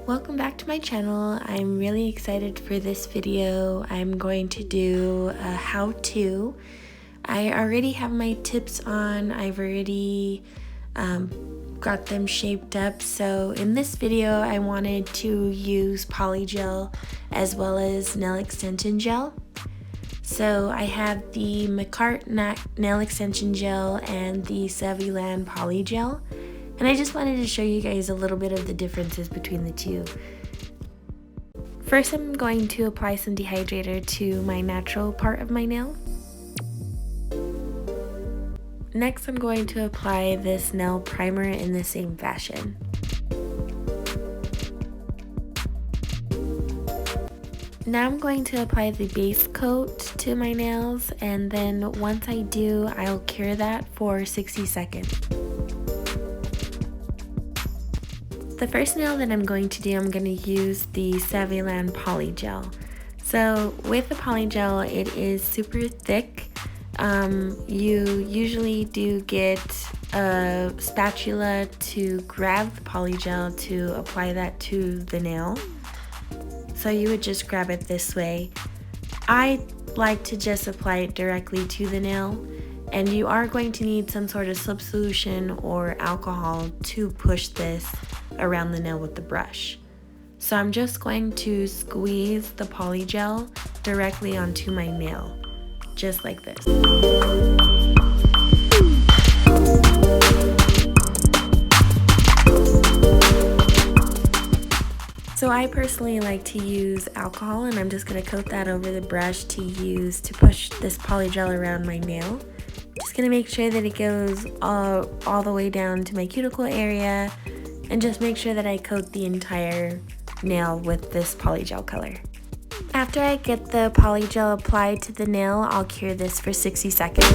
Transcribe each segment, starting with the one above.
Welcome back to my channel. I'm really excited for this video. I'm going to do a how-to. I already have my tips on. I've already got them shaped up. So in this video, I wanted to use polygel as well as nail extension gel. So I have the Makartt nail extension gel and the Saviland polygel. And I just wanted to show you guys a little bit of the differences between the two. First, I'm going to apply some dehydrator to my natural part of my nail. Next, I'm going to apply this nail primer in the same fashion. Now I'm going to apply the base coat to my nails, and then once I do, I'll cure that for 60 seconds. The first nail that I'm going to do, I'm going to use the Saviland polygel. So with the polygel, it is super thick. You usually do get a spatula to grab the polygel to apply that to the nail. So you would just grab it this way. I like to just apply it directly to the nail, and you are going to need some sort of slip solution or alcohol to push this around the nail with the brush. So I'm just going to squeeze the polygel directly onto my nail, just like this. So I personally like to use alcohol, and I'm just going to coat that over the brush to use to push this polygel around my nail. Just going to make sure that it goes all the way down to my cuticle area, and just make sure that I coat the entire nail with this polygel color. After I get the polygel applied to the nail, I'll cure this for 60 seconds.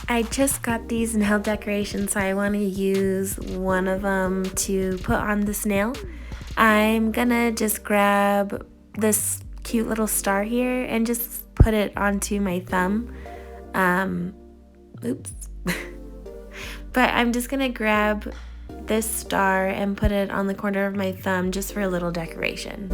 I just got these nail decorations, so I want to use one of them to put on this nail. I'm gonna just grab this cute little star here and just put it onto my thumb. Oops. But I'm just gonna grab this star and put it on the corner of my thumb just for a little decoration.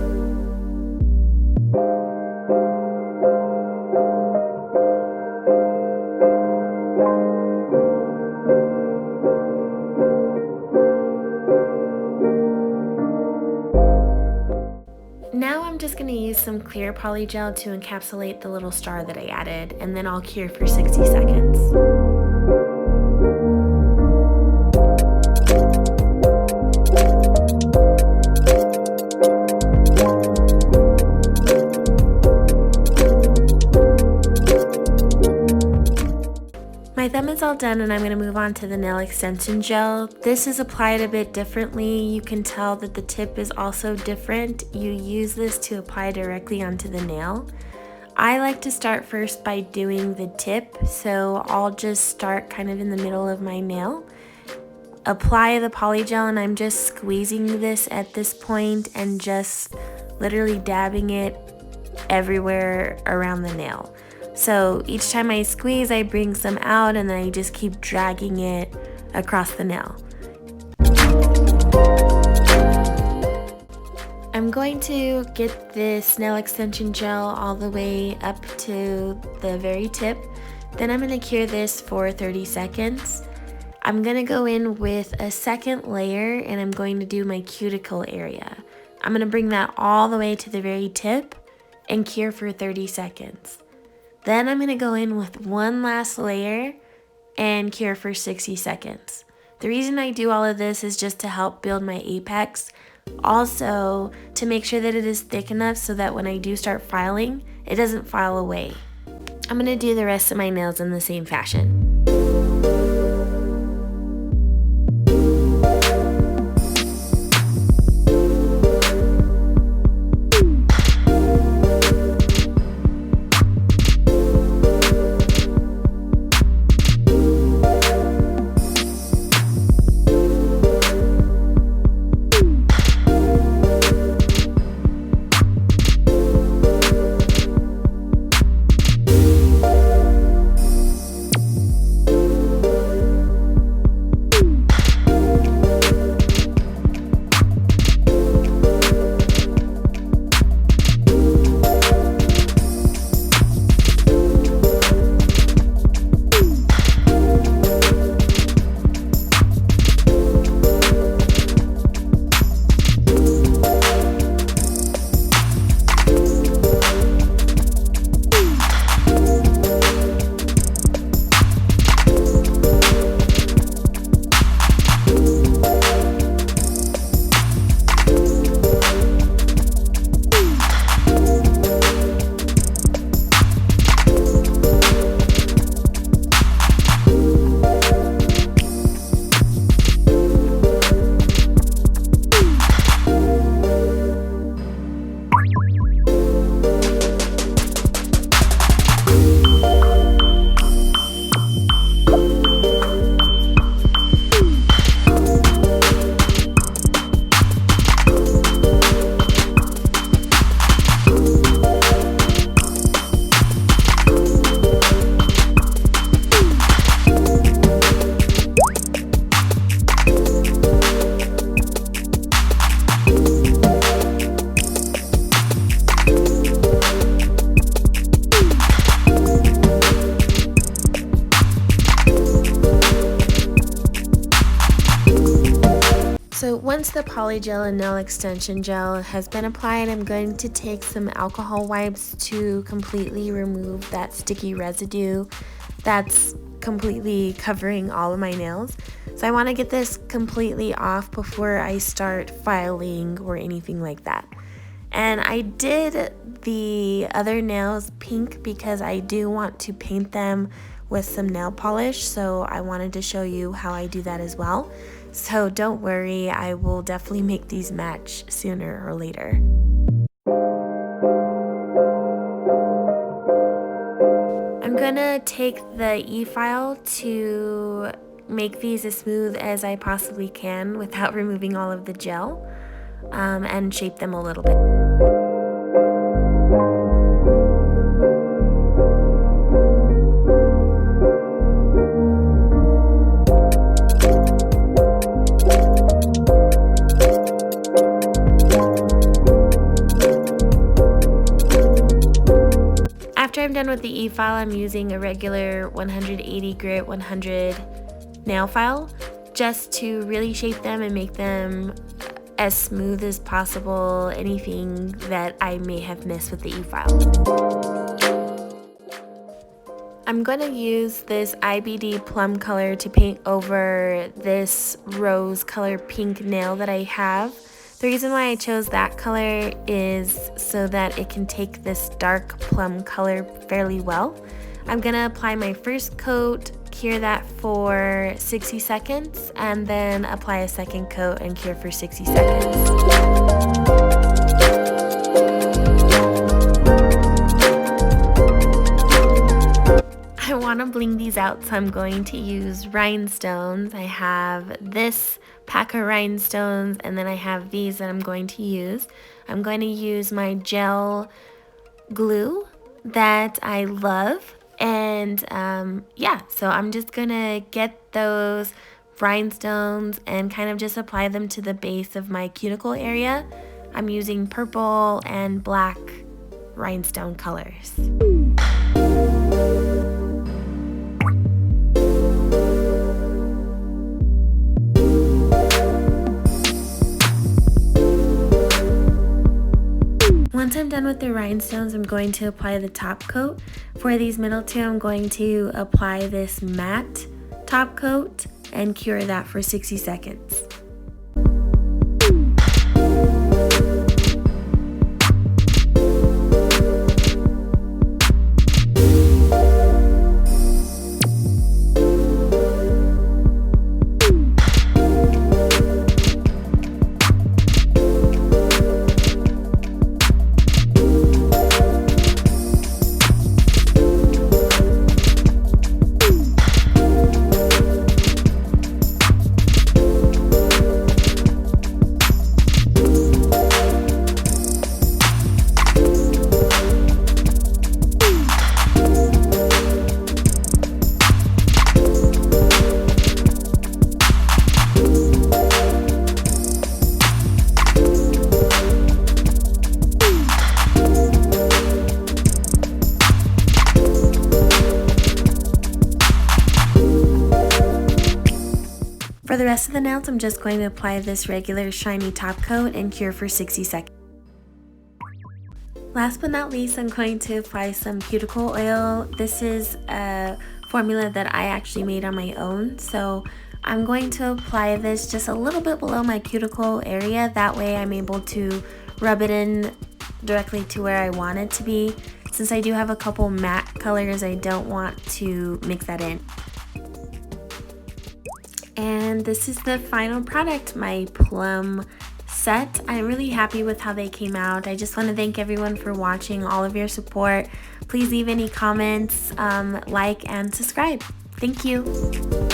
Now I'm just going to use some clear polygel to encapsulate the little star that I added, and then I'll cure for 60 seconds. My thumb is all done, and I'm going to move on to the nail extension gel. This is applied a bit differently. You can tell that the tip is also different. You use this to apply directly onto the nail. I like to start first by doing the tip, so I'll just start kind of in the middle of my nail. Apply the polygel, and I'm just squeezing this at this point and just literally dabbing it everywhere around the nail. So each time I squeeze, I bring some out, and then I just keep dragging it across the nail. I'm going to get this nail extension gel all the way up to the very tip. Then I'm going to cure this for 30 seconds. I'm going to go in with a second layer, and I'm going to do my cuticle area. I'm going to bring that all the way to the very tip and cure for 30 seconds. Then I'm going to go in with one last layer and cure for 60 seconds. The reason I do all of this is just to help build my apex. Also, to make sure that it is thick enough so that when I do start filing, it doesn't file away. I'm going to do the rest of my nails in the same fashion. once the polygel and nail extension gel has been applied, I'm going to take some alcohol wipes to completely remove that sticky residue that's completely covering all of my nails. So I want to get this completely off before I start filing or anything like that. And I did the other nails pink because I do want to paint them with some nail polish, so I wanted to show you how I do that as well. So don't worry, I will definitely make these match sooner or later. I'm gonna take the e-file to make these as smooth as I possibly can without removing all of the gel, and shape them a little bit. After I'm done with the e-file, I'm using a regular 180 grit 100 nail file just to really shape them and make them as smooth as possible, anything that I may have missed with the e-file. I'm going to use this IBD plum color to paint over this rose color pink nail that I have. The reason why I chose that color is so that it can take this dark plum color fairly well. I'm gonna apply my first coat, cure that for 60 seconds, and then apply a second coat and cure for 60 seconds. I want to bling these out, so I'm going to use rhinestones. I have this pack of rhinestones, and then I have these that I'm going to use. I'm going to use my gel glue that I love, and yeah, so I'm just gonna get those rhinestones and kind of just apply them to the base of my cuticle area. I'm using purple and black rhinestone colors. Once I'm done with the rhinestones, I'm going to apply the top coat. For these middle two, I'm going to apply this matte top coat and cure that for 60 seconds. For the rest of the nails, I'm just going to apply this regular shiny top coat and cure for 60 seconds. Last but not least, I'm going to apply some cuticle oil. This is a formula that I actually made on my own, so I'm going to apply this just a little bit below my cuticle area. That way I'm able to rub it in directly to where I want it to be. Since I do have a couple matte colors, I don't want to mix that in. And this is the final product, my plum set. I'm really happy with how they came out. I just want to thank everyone for watching, all of your support. Please leave any comments, like, and subscribe. Thank you.